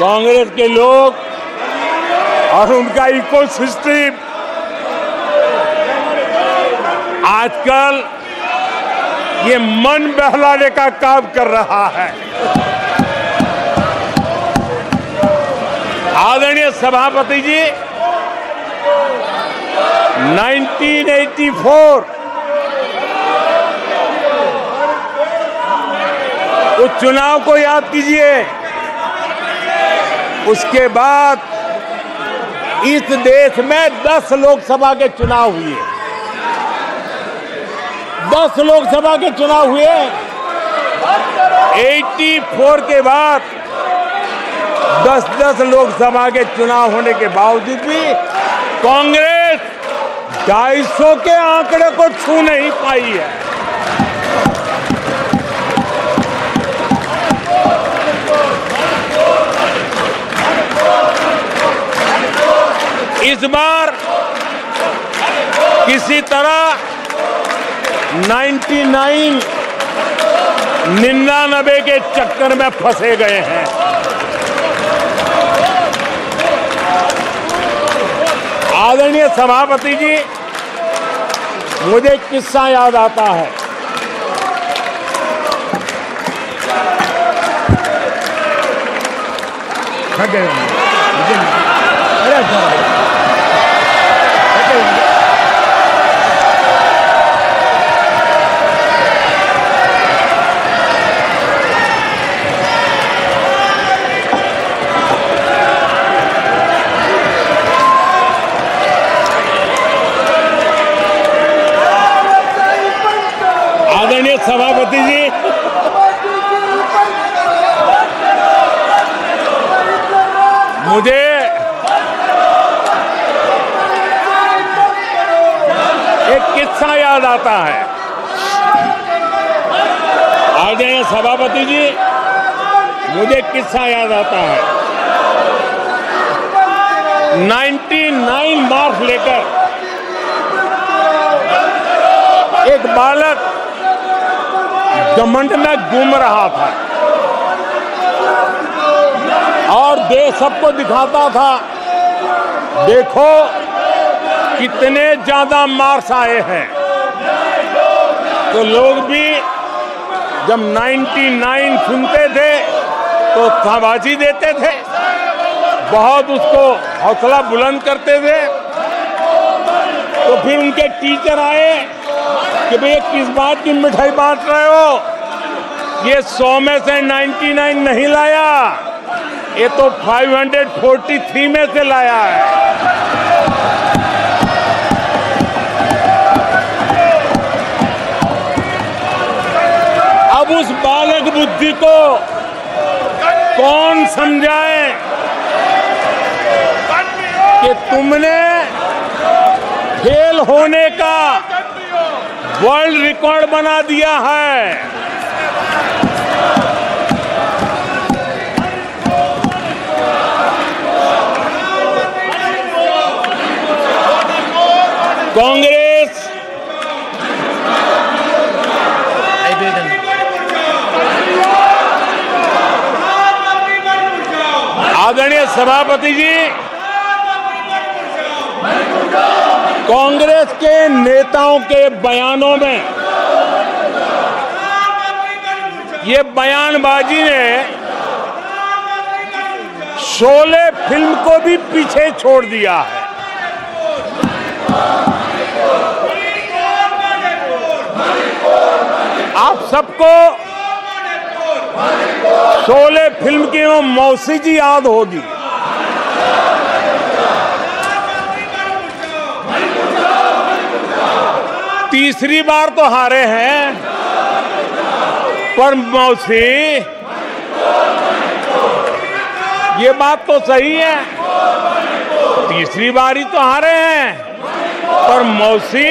कांग्रेस के लोग और उनका इकोसिस्टम आजकल ये मन बहलाने का काम कर रहा है। आदरणीय सभापति जी, 1984 उस चुनाव को याद कीजिए। उसके बाद इस देश में 10 लोकसभा के चुनाव हुए। 10 लोकसभा के चुनाव हुए। 84 के बाद 10 लोकसभा के चुनाव होने के बावजूद भी कांग्रेस 250 के आंकड़े को छू नहीं पाई है। इस बार किसी तरह 99 के चक्कर में फंसे गए हैं। आदरणीय सभापति जी, मुझे एक किस्सा याद आता है। आदरणीय सभापति जी, मुझे एक किस्सा याद आता है। आदरणीय सभापति जी, मुझे एक किस्सा याद आता है। 99 मार्क्स लेकर एक बालक घमंड में घूम रहा था और देश सबको दिखाता था, देखो कितने ज्यादा मार्क्स आए हैं। तो लोग भी जब 99 सुनते थे तो शाबाशी देते थे, बहुत उसको हौसला बुलंद करते थे। तो फिर उनके टीचर आए कि भैया किस बात की मिठाई बांट रहे हो, ये 100 में से 99 नहीं लाया, ये तो 543 में से लाया है। अब उस बालक बुद्धि को कौन समझाए कि तुमने फेल होने का वर्ल्ड रिकॉर्ड बना दिया है। कांग्रेस आदरणीय सभापति जी, कांग्रेस के नेताओं के बयानों में ये बयानबाजी ने शोले फिल्म को भी पीछे छोड़ दिया है। आप सबको शोले फिल्म की वो मौसी जी याद होगी। तीसरी बार तो हारे हैं, पर मौसी ये बात तो सही है, तीसरी बार ही तो हारे हैं, पर मौसी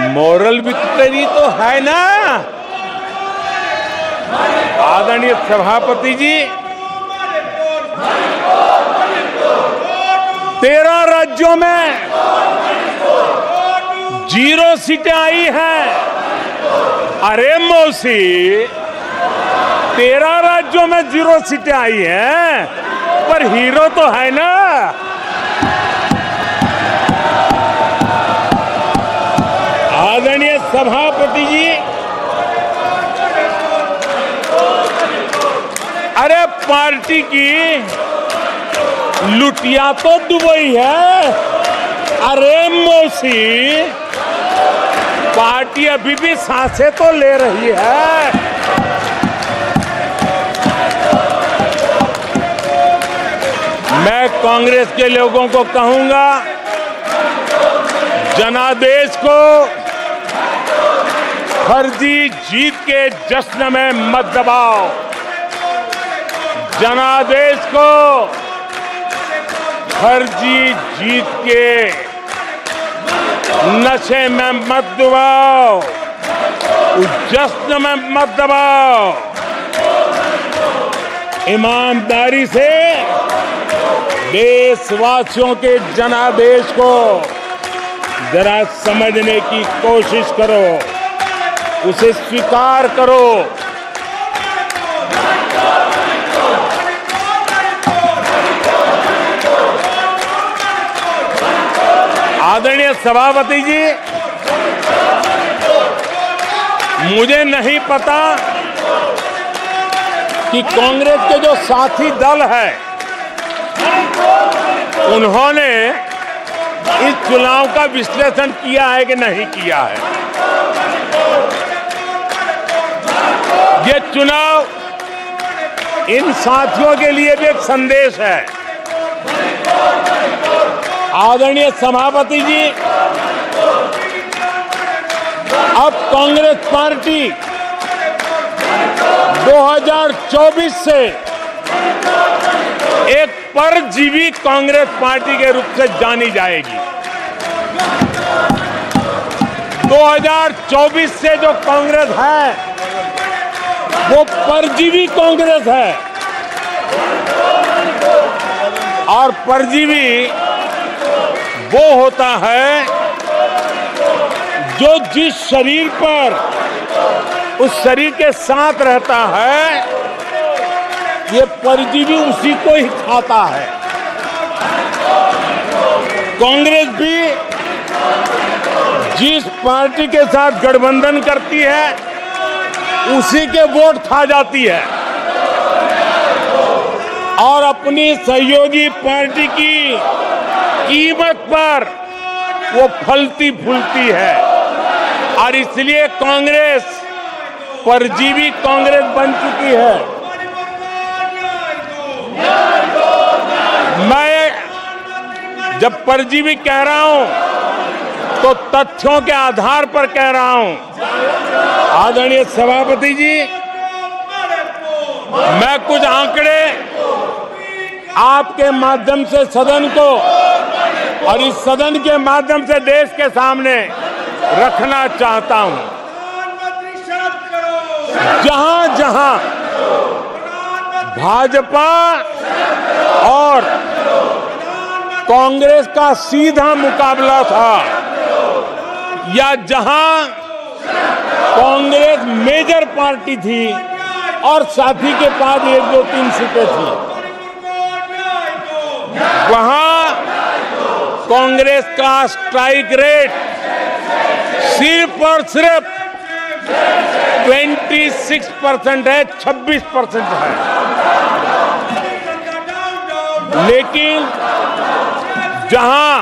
मोरल विक्ट्री तो है ना। आदरणीय सभापति जी, 13 राज्यों में 0 सीटें आई हैं। अरे मौसी, 13 राज्यों राज्यों में 0 सीटें आई हैं, पर हीरो तो है ना। आदरणीय सभापति जी, अरे पार्टी की लुटिया तो दुबई है। अरे मौसी, पार्टी अभी भी सांसें तो ले रही है। मैं कांग्रेस के लोगों को कहूंगा, जनादेश को फर्जी जीत के जश्न में मत दबाओ। जनादेश को फर्जी जीत के नशे में मत दबाओ, जश्न में मत दबाओ। ईमानदारी से देशवासियों के जनादेश को जरा समझने की कोशिश करो, उसे स्वीकार करो। आदरणीय सभापति जी, मुझे नहीं पता कि कांग्रेस के जो साथी दल है उन्होंने इस चुनाव का विश्लेषण किया है कि नहीं किया है। ये चुनाव इन साथियों के लिए भी एक संदेश है। आदरणीय सभापति जी, अब कांग्रेस पार्टी 2024 से एक परजीवी कांग्रेस पार्टी के रूप से जानी जाएगी। 2024 से जो कांग्रेस है वो परजीवी कांग्रेस है, और परजीवी वो होता है जो जिस शरीर पर उस शरीर के साथ रहता है, ये परजीवी उसी को ही खाता है। कांग्रेस भी जिस पार्टी के साथ गठबंधन करती है उसी के वोट खा जाती है, और अपनी सहयोगी पार्टी की कीमत पर वो फलती फूलती है। और इसलिए कांग्रेस परजीवी कांग्रेस बन चुकी है। मैं जब परजीवी कह रहा हूं तो तथ्यों के आधार पर कह रहा हूं। आदरणीय सभापति जी, मैं कुछ आंकड़े आपके माध्यम से सदन को और इस सदन के माध्यम से देश के सामने रखना चाहता हूं। जहां जहां भाजपा और कांग्रेस का सीधा मुकाबला था, या जहां कांग्रेस मेजर पार्टी थी और साथी के पास 1, 2, 3 सीटें थी, वहां कांग्रेस का स्ट्राइक रेट सिर्फ और सिर्फ 26% है, 26% है। लेकिन जहां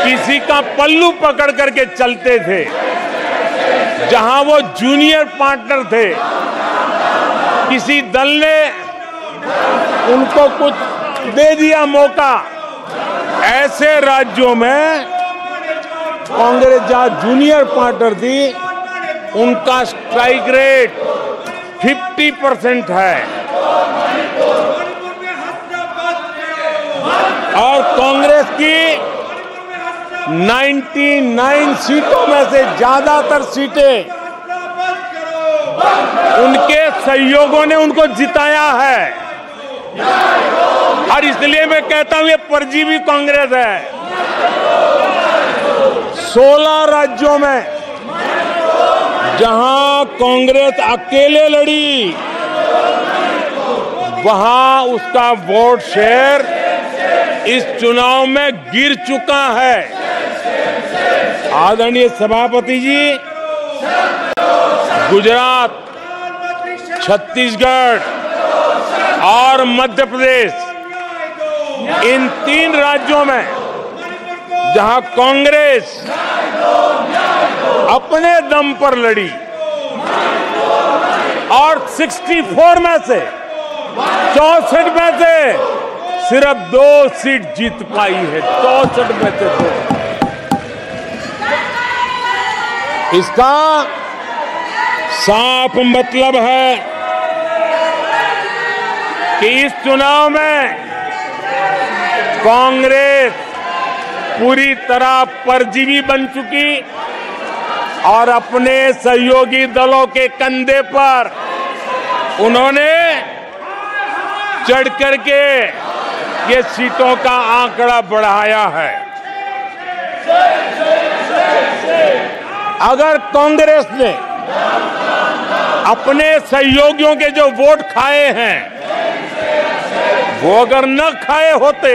किसी का पल्लू पकड़ करके चलते थे, जहां वो जूनियर पार्टनर थे, किसी दल ने उनको कुछ दे दिया मौका, ऐसे राज्यों में कांग्रेस जहां जूनियर पार्टनर थी उनका स्ट्राइक रेट 50% है, और कांग्रेस की 99 सीटों में से ज्यादातर सीटें उनके सहयोगियों ने उनको जिताया है। और इसलिए मैं कहता हूं ये परजीवी कांग्रेस है। 16 राज्यों में जहां कांग्रेस अकेले लड़ी वहां उसका वोट शेयर इस चुनाव में गिर चुका है। आदरणीय सभापति जी, गुजरात, छत्तीसगढ़ और मध्य प्रदेश, इन 3 राज्यों में जहां कांग्रेस अपने दम पर लड़ी और 64 में से 64 में से सिर्फ 2 सीट जीत पाई है, 64 में से 2। इसका साफ मतलब है कि इस चुनाव में कांग्रेस पूरी तरह परजीवी बन चुकी और अपने सहयोगी दलों के कंधे पर उन्होंने चढ़ करके ये सीटों का आंकड़ा बढ़ाया है। अगर कांग्रेस ने अपने सहयोगियों के जो वोट खाए हैं वो अगर न खाए होते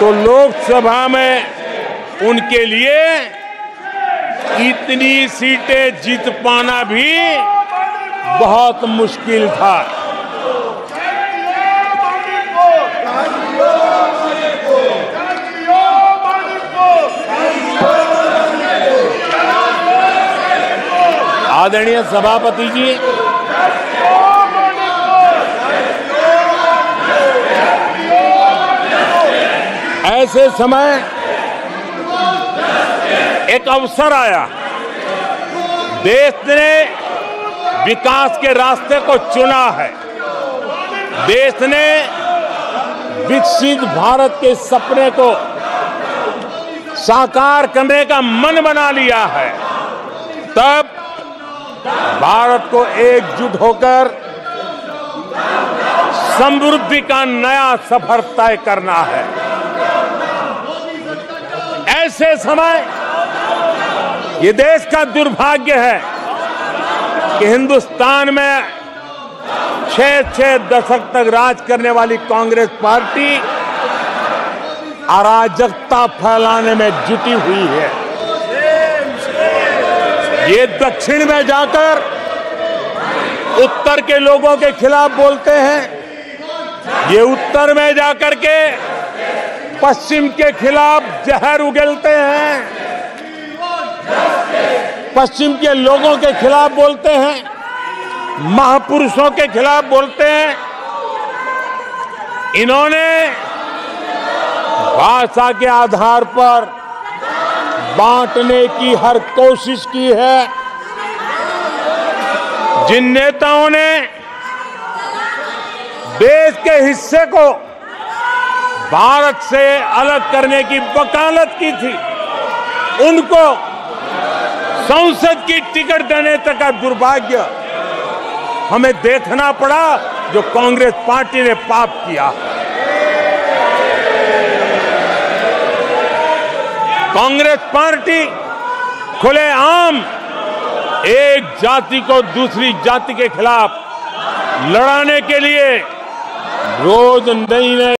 तो लोकसभा में उनके लिए इतनी सीटें जीत पाना भी बहुत मुश्किल था। आदरणीय सभापति जी, ऐसे समय एक अवसर आया, देश ने विकास के रास्ते को चुना है, देश ने विकसित भारत के सपने को साकार करने का मन बना लिया है। तब भारत को एकजुट होकर समृद्धि का नया सफर तय करना है। ऐसे समय ये देश का दुर्भाग्य है कि हिंदुस्तान में 6 दशक तक राज करने वाली कांग्रेस पार्टी अराजकता फैलाने में जुटी हुई है। ये दक्षिण में जाकर उत्तर के लोगों के खिलाफ बोलते हैं, ये उत्तर में जाकर के पश्चिम के खिलाफ जहर उगलते हैं, पश्चिम के लोगों के खिलाफ बोलते हैं, महापुरुषों के खिलाफ बोलते हैं। इन्होंने भाषा के आधार पर बांटने की हर कोशिश की है। जिन नेताओं ने देश के हिस्से को भारत से अलग करने की वकालत की थी, उनको संसद की टिकट देने तक का दुर्भाग्य हमें देखना पड़ा, जो कांग्रेस पार्टी ने पाप किया। कांग्रेस पार्टी खुलेआम एक जाति को दूसरी जाति के खिलाफ लड़ाने के लिए रोज नई